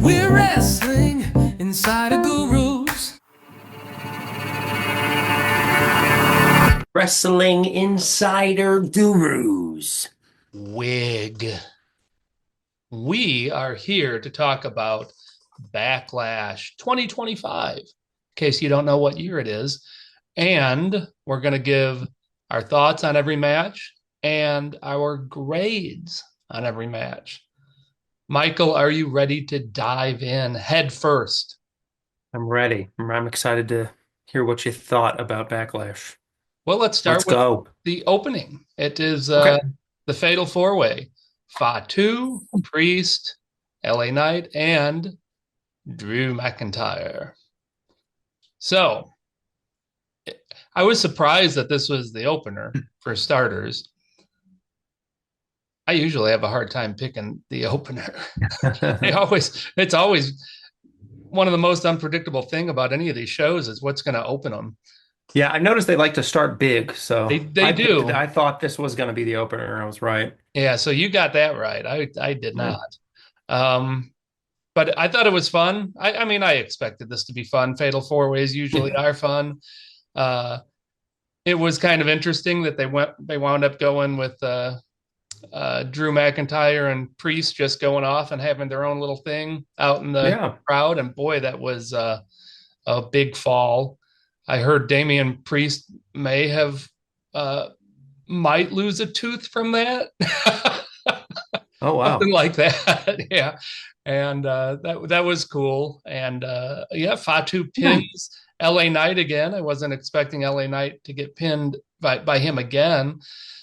We're wrestling inside a guru's. Wrestling Insider Gurus. W.I.G. We are here to talk about Backlash 2025, in case you don't know what year it is. And we're going to give our thoughts on every match and our grades on every match. Michael, are you ready to dive in head first? I'm ready. I'm excited to hear what you thought about Backlash. Well, let's Let's start with go. the opening. It is Okay. the Fatal Four Way: Fatu, Priest, LA Knight, and Drew McIntyre. So I was surprised that this was the opener for starters. I usually have a hard time picking the opener. It's always one of the most unpredictable thing about any of these shows is what's going to open them. Yeah, I noticed they like to start big, They so they do. I thought this was going to be the opener, and I was right. Yeah, so you got that right. I did Hmm. not. Um, but I thought it was fun. I mean, I expected this to be fun. Fatal Four Ways usually Yeah. are fun. Uh, it was kind of interesting that they wound up going with Drew McIntyre and Priest just going off and having their own little thing out in the Yeah. crowd. And boy, that was a big fall. I heard Damian Priest may have uh, might lose a tooth from that. Oh, Something wow. like that. Yeah. And that was cool. And yeah, Fatu Hmm. pins LA Knight again. I wasn't expecting LA Knight to get pinned by him again.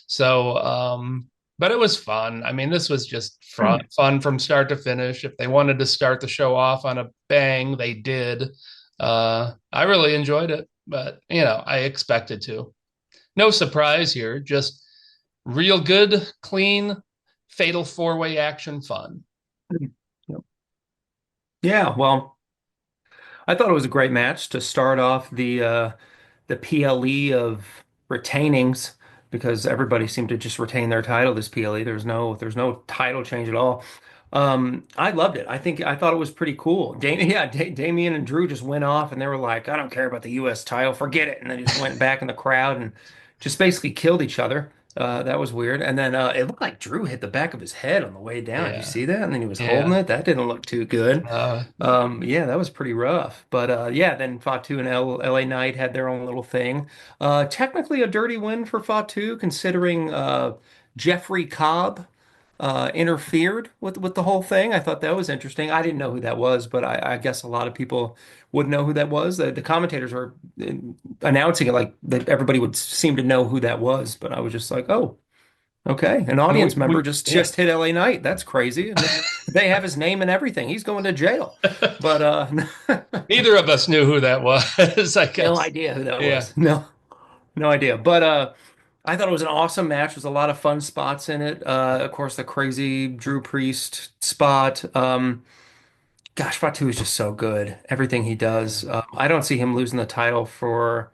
So but it was fun. I mean, this was just fun from start to finish. If they wanted to start the show off on a bang, they did. I really enjoyed it, but I expected to. No surprise here, just real good, clean, fatal four-way action fun. Yep. Yeah, well, I thought it was a great match to start off the PLE of retainings because everybody seemed to just retain their title this PLE. There's no title change at all. I loved it. I thought it was pretty cool. Damian and Drew just went off and they were like, I don't care about the US title, forget it. And they just went back in the crowd and just basically killed each other. That was weird. And then it looked like Drew hit the back of his head on the way down. Did you Yeah, see that? And then he was holding yeah. it. That didn't look too good. Uh, Yeah, that was pretty rough. But yeah, then Fatu and LA Knight had their own little thing. Technically a dirty win for Fatu, considering Jeffrey Cobb interfered with the whole thing. I thought that was interesting. I didn't know who that was, but I guess a lot of people would know who that was. The commentators were announcing it like that everybody would seem to know who that was, but I was just like, oh. Okay, an and audience member yeah. just hit LA Knight. That's crazy. And they have his name and everything. He's going to jail. But Neither of us knew who that was, I no guess. idea who that Yeah, was. No idea. But I thought it was an awesome match. There's a lot of fun spots in it. Of course, the crazy Drew Priest spot. Gosh, Fatu is just so good. Everything he yeah, does. I don't see him losing the title for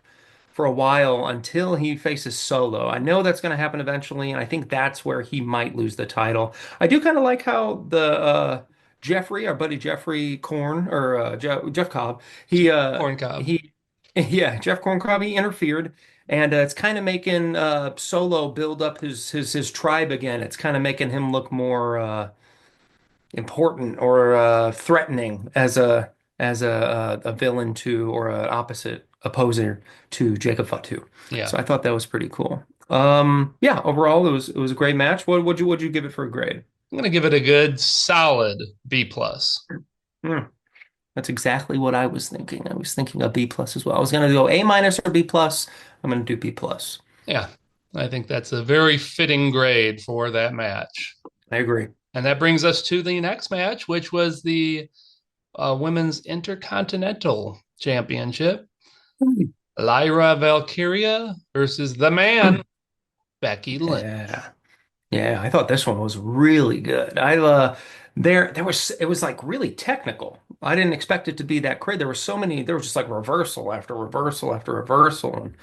a while until he faces Solo. I know that's going to happen eventually, and I think that's where he might lose the title. I do kind of like how the Jeffrey, our buddy Jeffrey Korn or Jeff Cobb, corn cob. he yeah, Jeff Corn Cobb, he interfered. And it's kind of making Solo build up his tribe again. It's kind of making him look more important or threatening as a villain to or an opposite opposer to Jacob Fatu. Yeah, So I thought that was pretty cool. Yeah, overall it was a great match. Would you give it for a grade? I'm gonna give it a good solid B plus. Hmm. That's exactly what I was thinking. I was thinking a B plus as well. I was gonna go A minus or B plus. I'm gonna do B plus. Yeah, I think that's a very fitting grade for that match. I agree. And that brings us to the next match, which was the Women's Intercontinental Championship. Lyra Valkyria versus the man, Becky Lynch. Yeah. Yeah, I thought this one was really good. There was it was like really technical. I didn't expect it to be that crazy. There were so many, there was just like reversal after reversal after reversal. And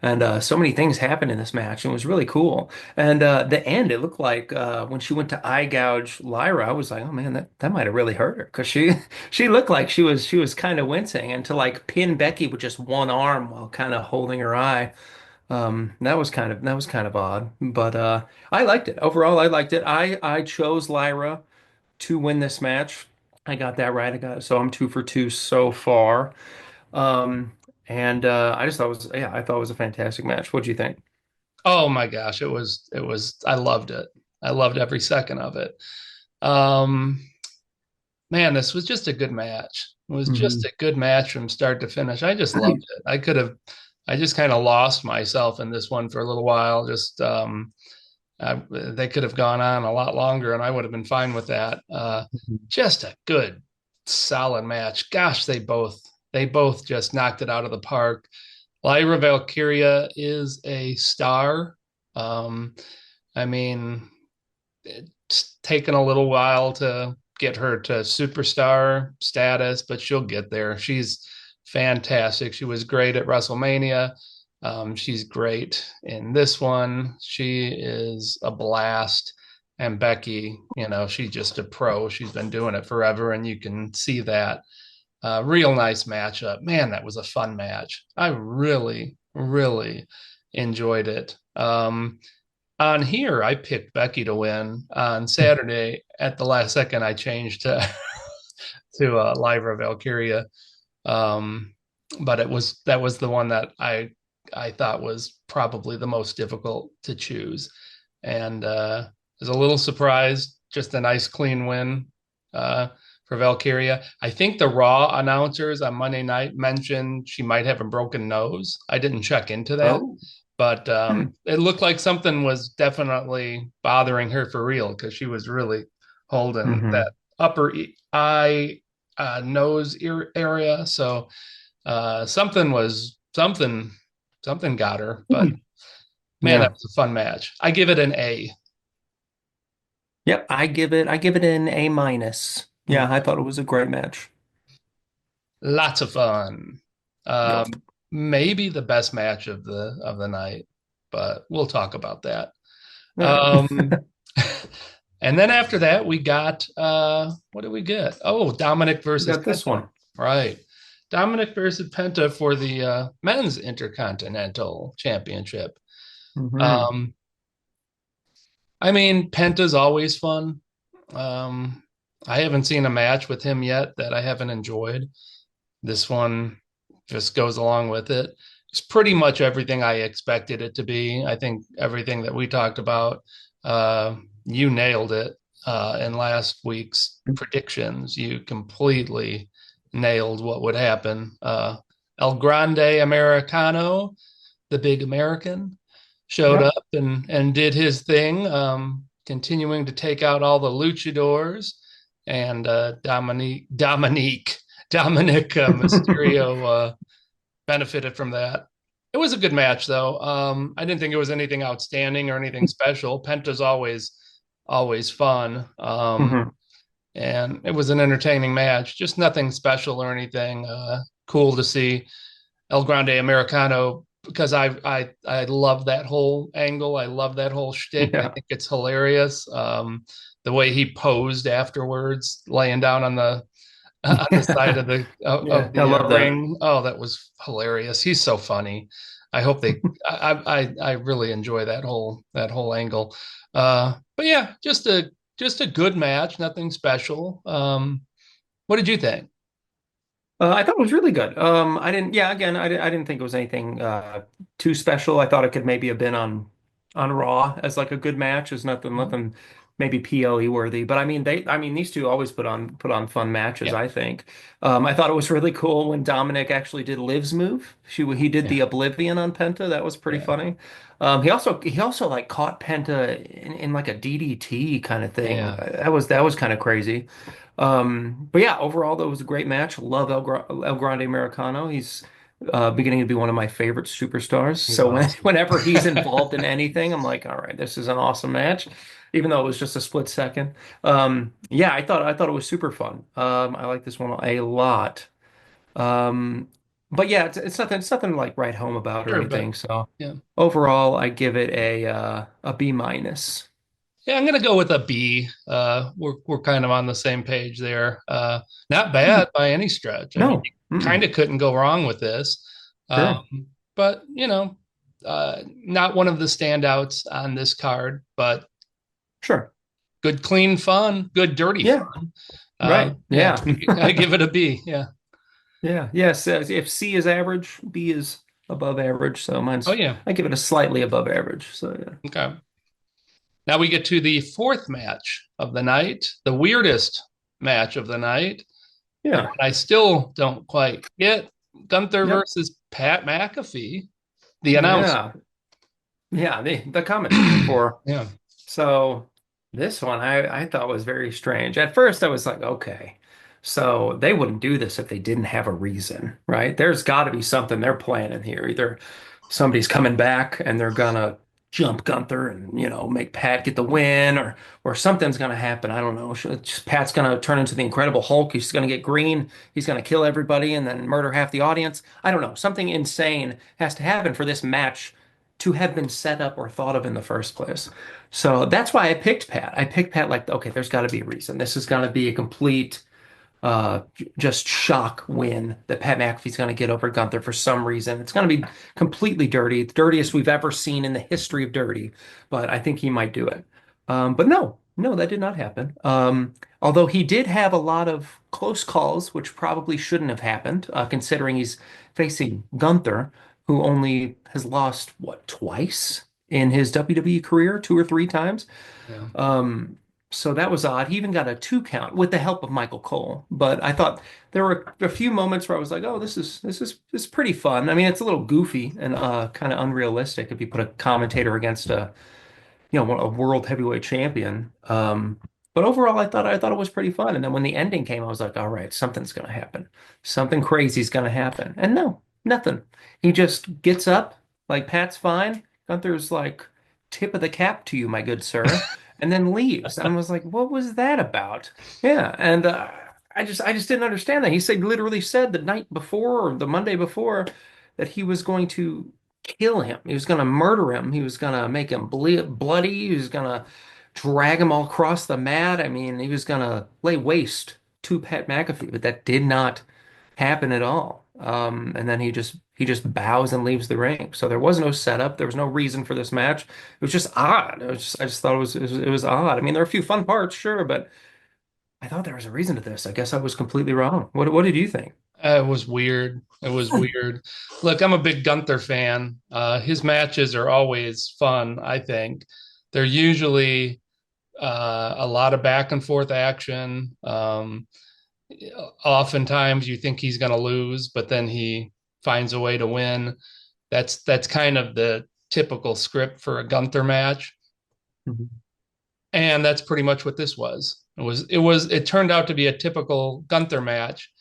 And so many things happened in this match, and it was really cool. And the end, it looked like when she went to eye gouge Lyra, I was like, oh man, that might have really hurt her because she she looked like she was kind of wincing, and to like pin Becky with just one arm while kind of holding her eye. That was kind of odd, but I liked it. Overall, I liked it. I chose Lyra to win this match. I got that right. So I'm 2 for 2 so far. Um, and I just thought it was yeah, I thought it was a fantastic match. What'd you think? Oh my gosh, it was I loved it. I loved every second of it. Um, man, this was just a good match. It was just Hmm. a good match from start to finish. I just loved it. I just kind of lost myself in this one for a little while. Just they could have gone on a lot longer, and I would have been fine with that. Just a good, solid match. Gosh, they both just knocked it out of the park. Lyra Valkyria is a star. Um, I mean, it's taken a little while to get her to superstar status, but she'll get there. She's fantastic. She was great at WrestleMania. She's great in this one. She is a blast. And Becky, she's just a pro. She's been doing it forever, and you can see that. Real nice matchup. Man, that was a fun match. I really, really enjoyed it. On here, I picked Becky to win. On Saturday, at the last second, I changed to to Lyra Valkyria. Um, but that was the one that I thought was probably the most difficult to choose, and was a little surprised. Just a nice clean win uh, for Valkyria. I think the Raw announcers on Monday night mentioned she might have a broken nose. I didn't check into that, Oh. but Hmm. it looked like something was definitely bothering her for real because she was really holding Hmm. that upper eye nose ear area. So something got her. But man, that Yeah. was a fun match. I give it an A. Yep. I give it an A minus. Yeah, I Okay. thought it was a great match. Lots of fun. Yep. Maybe the best match of the night, but we'll talk about that. All right. Um, and then after that, we got what did we get? Oh, Dominic We versus got this Penta. one. Right. Dominic versus Penta for the men's intercontinental championship. Hmm. Um, I mean, Penta's always fun. Um, I haven't seen a match with him yet that I haven't enjoyed. This one just goes along with it. It's pretty much everything I expected it to be. I think everything that we talked about, you nailed it in last week's predictions. You completely nailed what would happen. El Grande Americano, the big American, showed Yep. up and did his thing, continuing to take out all the luchadors and Dominic Mysterio benefited from that. It was a good match, though. I didn't think it was anything outstanding or anything special. Penta's always fun, Hmm. and it was an entertaining match. Just nothing special or anything. Cool to see El Grande Americano because I love that whole angle. I love that whole shtick. I Yeah. think it's hilarious. The way he posed afterwards, laying down on the side of the Yeah, of I the love that. ring. Oh, that was hilarious. He's so funny. I hope they. I really enjoy that whole angle. But yeah, just a good match. Nothing special. What did you think? I thought it was really good. I didn't, yeah, again, I didn't think it was anything too special. I thought it could maybe have been on Raw as like a good match. There's nothing maybe PLE worthy. But I mean these two always put on fun matches, Yeah, I think. I thought it was really cool when Dominic actually did Liv's move. He did yeah, the Oblivion on Penta. That was pretty yeah, funny. He also like caught Penta in like a DDT kind of thing. yeah. That was kind of crazy. But yeah, overall, that was a great match. Love El Grande Americano. He's beginning to be one of my favorite superstars. He's So awesome. whenever he's involved in anything, I'm like, all right, this is an awesome match, even though it was just a split second. Yeah, I thought it was super fun. I like this one a lot. Um, but yeah, it's nothing like write home about or Sure, but anything. So yeah. overall, I give it a B minus. Yeah, I'm gonna go with a B. We're kind of on the same page there. Not Hmm. bad by any stretch. I mean, No. you kind Mm-mm. of couldn't go wrong with this. Sure. But not one of the standouts on this card, but Sure. good, clean fun, good, dirty Yeah. fun. Right. Yeah, Yeah. I give it a B. Yeah. Yeah. Yes. If C is average, B is above average. So Oh mine's yeah. I give it a slightly above average. So yeah. Okay. Now we get to the fourth match of the night, the weirdest match of the night. The Yeah. one I still don't quite get. Gunther Yep. versus Pat McAfee, the announcer. Yeah. Yeah. The commentator for. Yeah. So this one I thought was very strange. At first I was like, okay, so they wouldn't do this if they didn't have a reason, right? There's got to be something they're planning here. Either somebody's coming back and they're gonna jump Gunther and make Pat get the win, or something's gonna happen. I don't know. Pat's gonna turn into the Incredible Hulk. He's gonna get green. He's gonna kill everybody and then murder half the audience. I don't know. Something insane has to happen for this match to have been set up or thought of in the first place. So that's why I picked Pat. I picked Pat like, okay, there's got to be a reason. This is going to be a complete just shock win that Pat McAfee's going to get over Gunther for some reason. It's going to be completely dirty, the dirtiest we've ever seen in the history of dirty, but I think he might do it. But no, that did not happen. Although he did have a lot of close calls, which probably shouldn't have happened, considering he's facing Gunther, who only has lost, what, twice in his WWE career, two or three times. Yeah. So that was odd. He even got a 2 count with the help of Michael Cole. But I thought there were a few moments where I was like, "Oh, this is pretty fun." I mean, it's a little goofy and kind of unrealistic if you put a commentator against a world heavyweight champion. But overall, I thought it was pretty fun. And then when the ending came, I was like, "All right, something's gonna happen. Something crazy's gonna happen." And no, nothing. He just gets up like Pat's fine. Gunther's like, "Tip of the cap to you, my good sir," and then leaves. And I was like, "What was that about?" Yeah, and I just didn't understand that. He said literally said the night before or the Monday before that he was going to kill him. He was going to murder him. He was going to make him bloody. He was going to drag him all across the mat. I mean, he was going to lay waste to Pat McAfee, but that did not happen at all. And then he just bows and leaves the ring. So there was no setup. There was no reason for this match. It was just odd. I just thought it was odd. I mean, there are a few fun parts, sure, but I thought there was a reason to this. I guess I was completely wrong. What did you think? It was weird. It was weird. Look, I'm a big Gunther fan. His matches are always fun, I think. They're usually a lot of back and forth action. Oftentimes you think he's going to lose, but then he finds a way to win. That's kind of the typical script for a Gunther match. Mhm. And that's pretty much what this was. It turned out to be a typical Gunther match,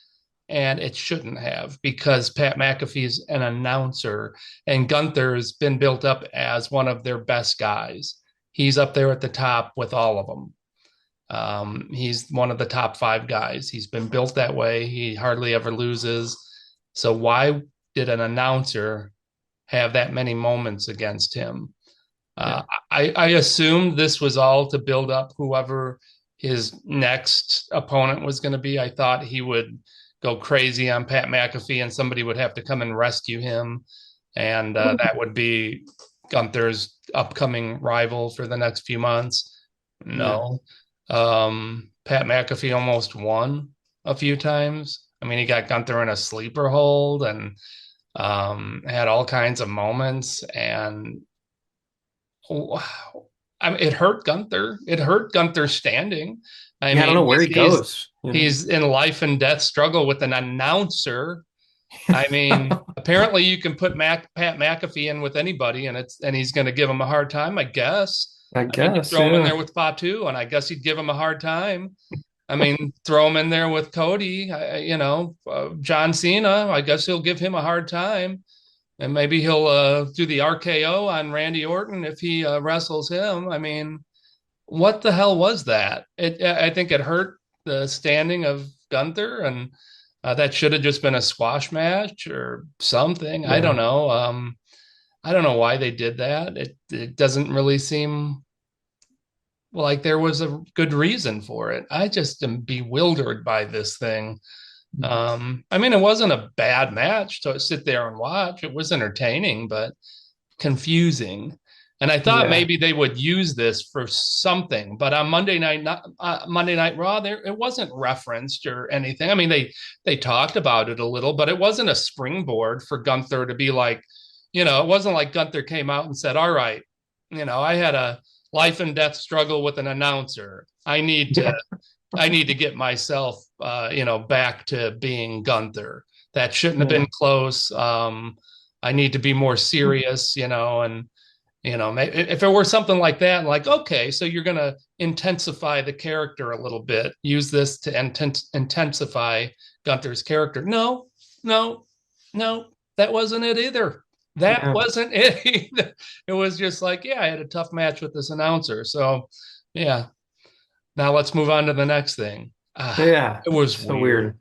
and it shouldn't have because Pat McAfee's an announcer and Gunther's been built up as one of their best guys. He's up there at the top with all of them. He's one of the top five guys. He's been built that way. He hardly ever loses. So why did an announcer have that many moments against him? Yeah. I assumed this was all to build up whoever his next opponent was going to be. I thought he would go crazy on Pat McAfee and somebody would have to come and rescue him. And that would be Gunther's upcoming rival for the next few months. Yeah. No. Pat McAfee almost won a few times. I mean, he got Gunther in a sleeper hold and had all kinds of moments. And I mean, it hurt Gunther. It hurt Gunther standing. I Yeah, I don't mean, know where he goes, he's in life and death struggle with an announcer. I mean, apparently you can put Pat McAfee in with anybody, and he's going to give him a hard time, I guess. I I mean, you guess, throw him in yeah. there with Fatu, and I guess he'd give him a hard time. I mean, throw him in there with Cody, John Cena. I guess he'll give him a hard time. And maybe he'll do the RKO on Randy Orton if he wrestles him. I mean, what the hell was that? I think it hurt the standing of Gunther, and That should have just been a squash match or something. I don't Yeah. know. I don't know why they did that. It doesn't really seem like there was a good reason for it. I just am bewildered by this thing. I mean, it wasn't a bad match to sit there and watch. It was entertaining, but confusing. And I thought Yeah. maybe they would use this for something, but on Monday Night Raw, there it wasn't referenced or anything. I mean, they talked about it a little, but it wasn't a springboard for Gunther to be like, it wasn't like Gunther came out and said, "All right, I had a life and death struggle with an announcer. I need to get myself, back to being Gunther. That shouldn't have Yeah. been close. I need to be more serious, and if it were something like that, like, okay, so you're going to intensify the character a little bit, use this to intensify Gunther's character. No, no, no, that wasn't it either. That Yeah. wasn't it either. It was just like, yeah, I had a tough match with this announcer. So, yeah, now let's move on to the next thing. Yeah. It was So weird. weird.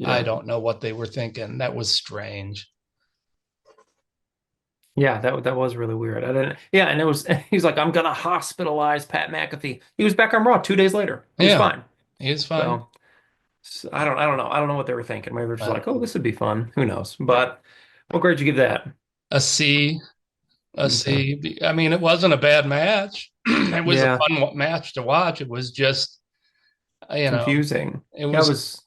I Yeah. don't know what they were thinking. That was strange. Yeah, that was really weird. I didn't. Yeah, and it was. He's like, I'm gonna hospitalize Pat McAfee. He was back on Raw 2 days later. He was Yeah, fine. he's fine. So, I don't know. I don't know what they were thinking. Maybe they're just Uh, like, oh, this would be fun. Who knows? But what grade did you give that? a C, a Okay. C. I mean, it wasn't a bad match. It was a Yeah, fun match to watch. It was just, you know, confusing. it Yeah, it was. was.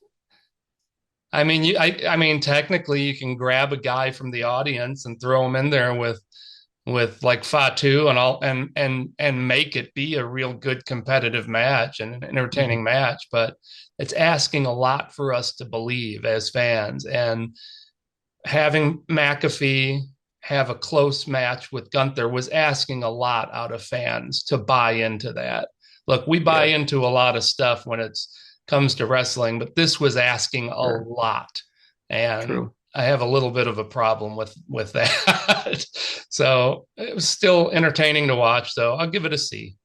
I mean, I mean, technically, you can grab a guy from the audience and throw him in there with like Fatu and all, and make it be a real good competitive match and an Mhm. entertaining match. But it's asking a lot for us to believe as fans, and having McAfee have a close match with Gunther was asking a lot out of fans to buy into that. Look, we buy Yeah, into a lot of stuff when it comes to wrestling, but this was asking a sure. lot, and True. I have a little bit of a problem with that. So it was still entertaining to watch, though. I'll give it a C.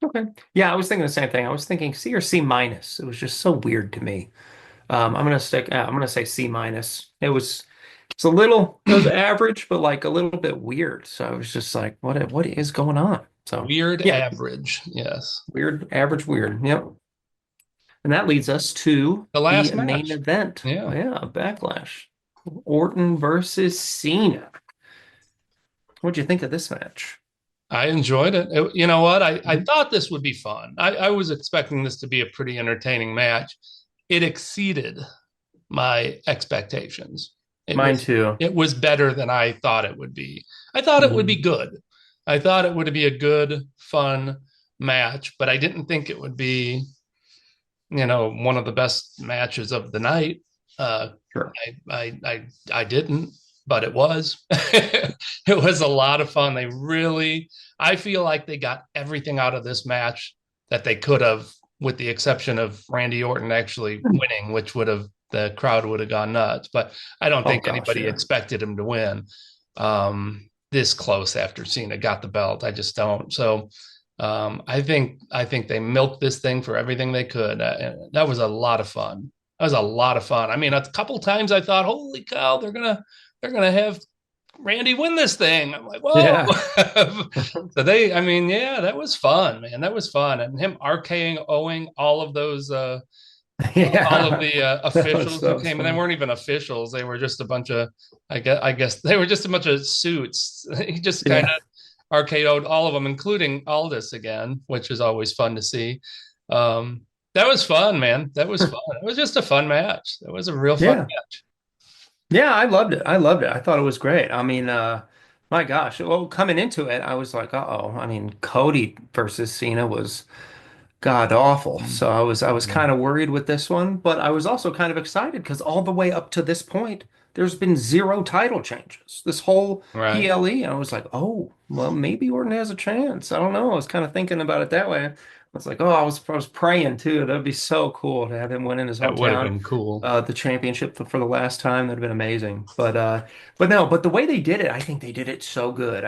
Okay. Yeah, I was thinking the same thing. I was thinking C or C minus. It was just so weird to me. I'm gonna say C minus. It was average, but like a little bit weird. So I was just like, what is going on? So Weird yeah, average, yes. weird, average, weird. Yep. And that leads us to The the last main match, event. yeah. Yeah, Backlash. Orton versus Cena. What'd you think of this match? I enjoyed it. You know what? I Mhm. thought this would be fun. I was expecting this to be a pretty entertaining match. It exceeded my expectations. It Mine was too. it was better than I thought it would be. I thought it would be Mhm. good. I thought it would be a good, fun match, but I didn't think it would be, one of the best matches of the night. Uh, Sure. I didn't, but it was. It was a lot of fun. I feel like they got everything out of this match that they could have, with the exception of Randy Orton actually winning, which the crowd would have gone nuts. But I don't Oh think gosh, anybody yeah. expected him to win this close after Cena got the belt. I just don't. So I think they milked this thing for everything they could. That was a lot of fun. That was a lot of fun. I mean, a couple times I thought, "Holy cow, they're gonna have Randy win this thing." I'm like, "Whoa!" Yeah. I mean, yeah, that was fun, man. That was fun, and him RKOing all of Yeah. the officials That who was came, and they funny. weren't even officials. They were just a bunch of, I guess they were just a bunch of suits. He just kind Yeah. of RKO'd all of them, including Aldis again, which is always fun to see. That was fun, man. That was fun. It was just a fun match. It was a real fun Yeah. match. Yeah, I loved it. I loved it. I thought it was great. I mean, my gosh. Well, coming into it, I was like, uh-oh. I mean, Cody versus Cena was god awful. So I was kind of worried with this one, but I was also kind of excited because all the way up to this point, there's been zero title changes. This whole Right. PLE, I was like, oh, well, maybe Orton has a chance. I don't know. I was kind of thinking about it that way. I was like, oh, I was praying too. That'd be so cool to have him win in his That would have hometown, been cool. the championship for the last time. That'd have been amazing. But no, but the way they did it, I think they did it so good.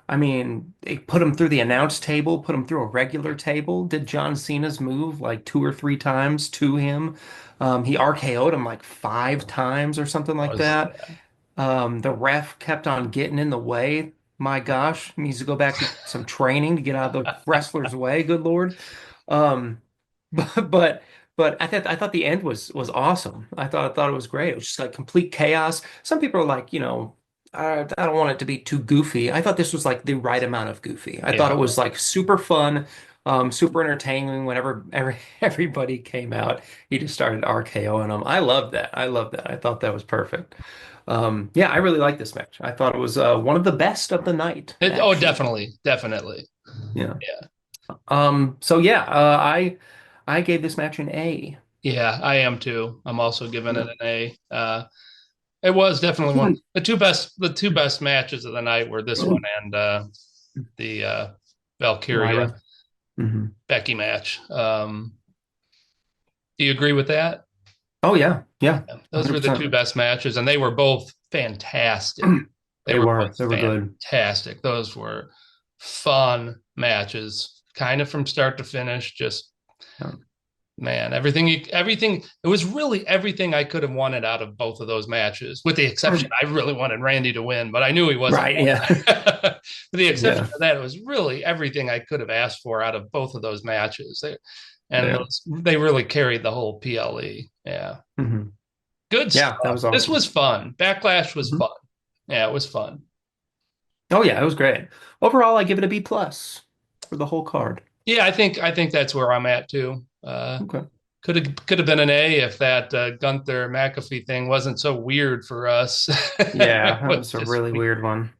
I mean, they put him through the announce table, put him through a regular table, did John Cena's move like two or three times to him. He RKO'd him like five times or something like Was that. The ref kept on getting in the way. My gosh, he needs to go back to some training to get out of the wrestler's way. Good Lord. Um, but but I thought the end was awesome. I thought it was great. It was just like complete chaos. Some people are like, I don't want it to be too goofy. I thought this was like the right amount of goofy. I thought yeah. it was like super fun, super entertaining. Whenever everybody came out, he just started RKOing them. I loved that. I loved that. I thought that was perfect. Yeah, I really liked this match. I thought it was one of the best of the night, Oh, actually. definitely, definitely. Yeah. Yeah. So yeah, I gave this match an A. Yeah, I am too. I'm also giving it an A. It was definitely one the two best matches of the night were this one and the Valkyria Lyra. Hmm. Becky match. Do you agree with that? Oh yeah, yeah, Those were the two 100%. best matches, and they were both fantastic. They They were were. both They were good. fantastic. Those were fun matches, kind of from start to finish. Just Yeah. man, everything. It was really everything I could have wanted out of both of those matches, with the exception I really wanted Randy to win, but I knew he wasn't Right, yeah. going. With the exception Yeah. of that, it was really everything I could have asked for out of both of those matches. Yeah. They really carried the whole PLE. Yeah. Hmm. Good Yeah, that stuff. was This awesome. was fun. Backlash was Hmm. fun. Yeah, it was fun. Oh yeah, it was great. Overall, I give it a B plus for the whole card. Yeah, I think that's where I'm at too. Okay. Could have been an A if that Gunther McAfee thing wasn't so weird for us. It Yeah, that was was a just really weird weird. one.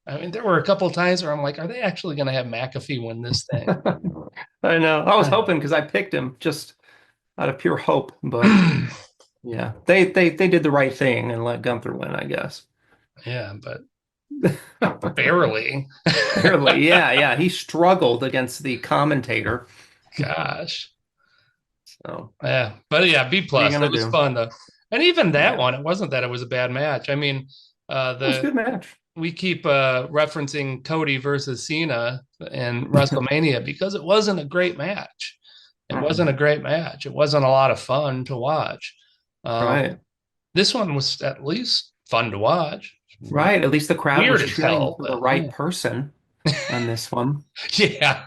I mean, there were a couple of times where I'm like, are they actually going to have McAfee win this thing? I know. I was hoping because I picked him just out of pure hope, but yeah, they did the right thing and let Gunther win, I guess. Yeah, but barely. Barely. Yeah, yeah. He struggled against the commentator. Gosh. So Yeah, but yeah, B what are you plus. It gonna was do? fun though, and even that Yeah. one, it wasn't that it was a bad match. I mean, It was a the good match. we keep referencing Cody versus Cena in WrestleMania because it wasn't a great match. It wasn't a Mhm. great match. It wasn't a lot of fun to watch. Um, Right. this one was at least fun to watch. Right. At least the crowd Weird was as cheering hell, for the but right person on this one. yeah,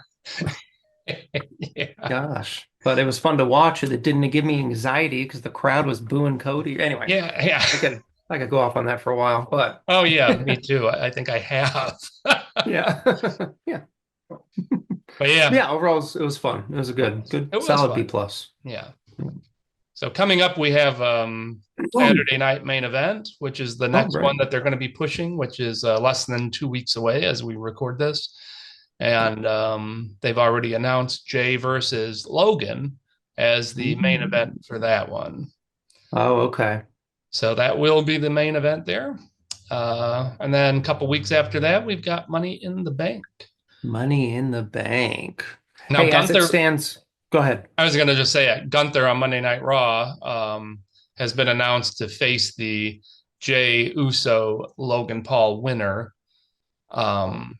yeah, Gosh. But it was fun to watch and it didn't give me anxiety because the crowd was booing Cody. Anyway, yeah, yeah. I could I could go off on that for a while, but Oh yeah, me too. I think I have. yeah. Yeah. But yeah, Yeah, overall it was fun. It was a good it was solid B fun. plus. Yeah. So coming up, we have Saturday night main event, which is the Oh, next right. one that they're going to be pushing, which is less than 2 weeks away as we record this. And they've already announced Jay versus Logan as the main event for that one. Oh, okay. So that will be the main event there. And then a couple weeks after that, we've got Money in the Bank. Money in the bank. Now, Hey, as it Gunther, stands, go ahead. I was going to just say it. Gunther on Monday Night Raw has been announced to face the Jay Uso Logan Paul winner on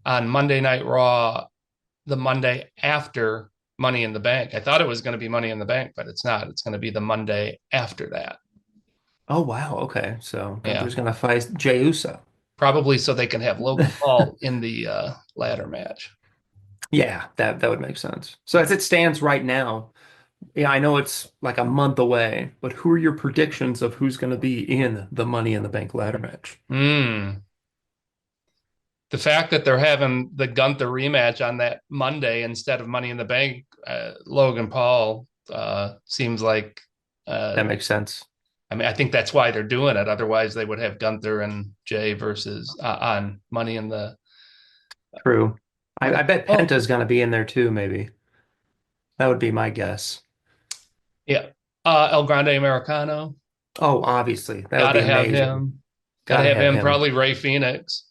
Monday Night Raw, the Monday after Money in the Bank. I thought it was going to be Money in the Bank, but it's not. It's going to be the Monday after that. Oh, wow. Okay. So Yeah, Gunther's gonna fight Jey Uso. probably so they can have Logan Paul in the ladder match. Yeah, that would make sense. So as it stands right now, yeah, I know it's like a month away, but who are your predictions of who's going to be in the Money in the Bank ladder match? Mm. The fact that they're having the Gunther rematch on that Monday instead of Money in the Bank, Logan Paul seems like. That makes sense. I mean, I think that's why they're doing it. Otherwise, they would have Gunther and Jay versus on Money in the. True. I bet Oh, Penta's going to be in there too, maybe. That would be my guess. yeah. El Grande Americano. Oh, obviously. That would Gotta be have amazing. him. Gotta Gotta have have him. him. Probably Ray Phoenix.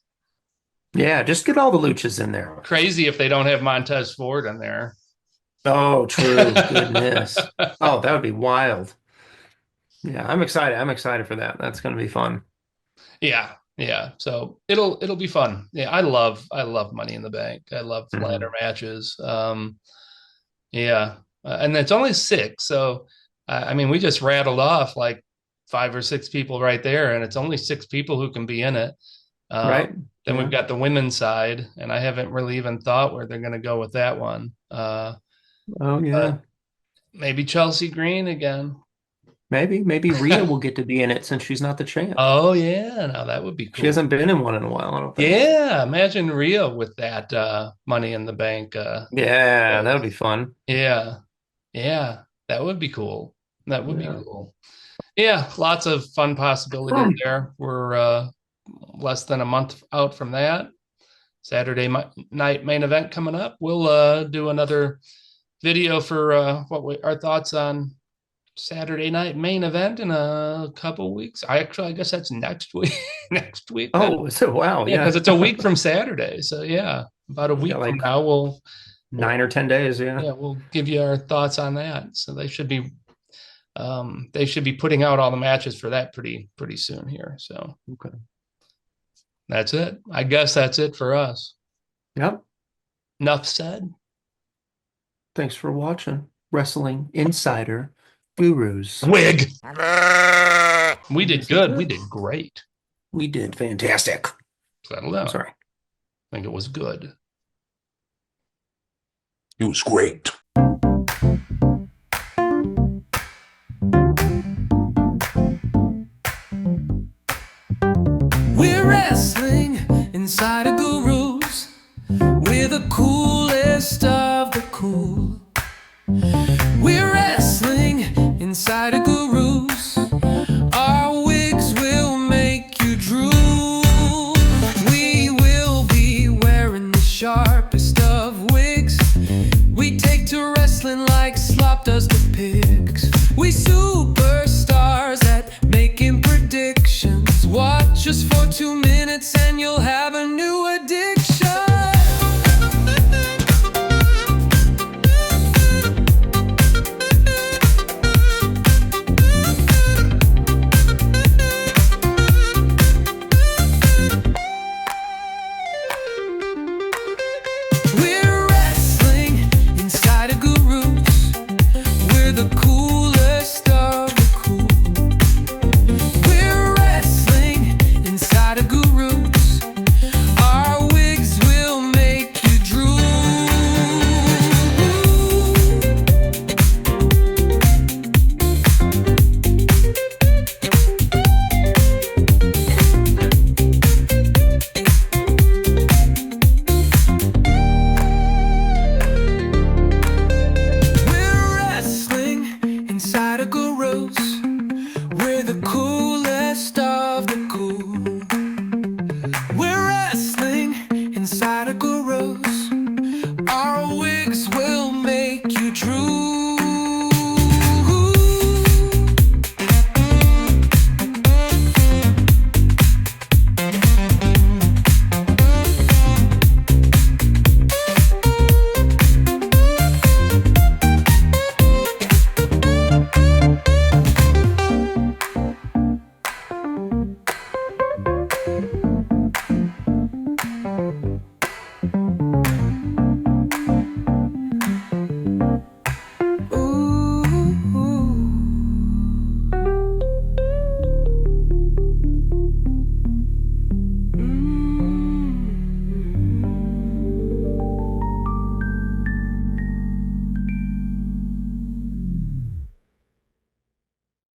Yeah, just get all the luchas in there. Crazy if they don't have Montez Ford in there. Oh, true. Goodness. Oh, that would be wild. Yeah, I'm excited. I'm excited for that. That's going to be fun. Yeah. Yeah, so it'll be fun. Yeah, I love Money in the Bank. I love ladder matches. Yeah, and it's only six, so I mean, we just rattled off like five or six people right there, and it's only six people who can be in it. Um, Right. then we've Yeah. got the women's side, and I haven't really even thought where they're going to go with that one. Oh, But yeah. maybe Chelsea Green again. Maybe Rhea will get to be in it since she's not the champ. Oh yeah, now that would be She cool. hasn't been in one in a while, I don't think. Yeah, imagine Rhea with that Money in the Bank. Yeah, that would be Yes. fun. Yeah, yeah, that would be cool. That would be Yeah. cool. Yeah, lots of fun possibilities there. We're less than a month out from that. Saturday night main event coming up. We'll do another video for our thoughts on Saturday night main event in a couple weeks. I guess that's next week. Next week then. Oh, so wow, Yeah, because yeah. it's a week from Saturday. So yeah, about a We got week from like now we'll 9 or 10 days, yeah. yeah, we'll give you our thoughts on that. So they should be putting out all the matches for that pretty soon here. So Okay. that's it. I guess that's it for us. Yep. Enough said. Thanks for watching Wrestling Insider Gurus. Wig. We did Yes, good. it We did. did great. We did fantastic. Settle down. I'm sorry. I think it was good. It was great. We're wrestling inside a gurus. We're the coolest of the cool. We're wrestling inside a gurus. Our wigs will make you drool. We will be wearing the sharpest of wigs. We take to wrestling like slop does to pigs. We super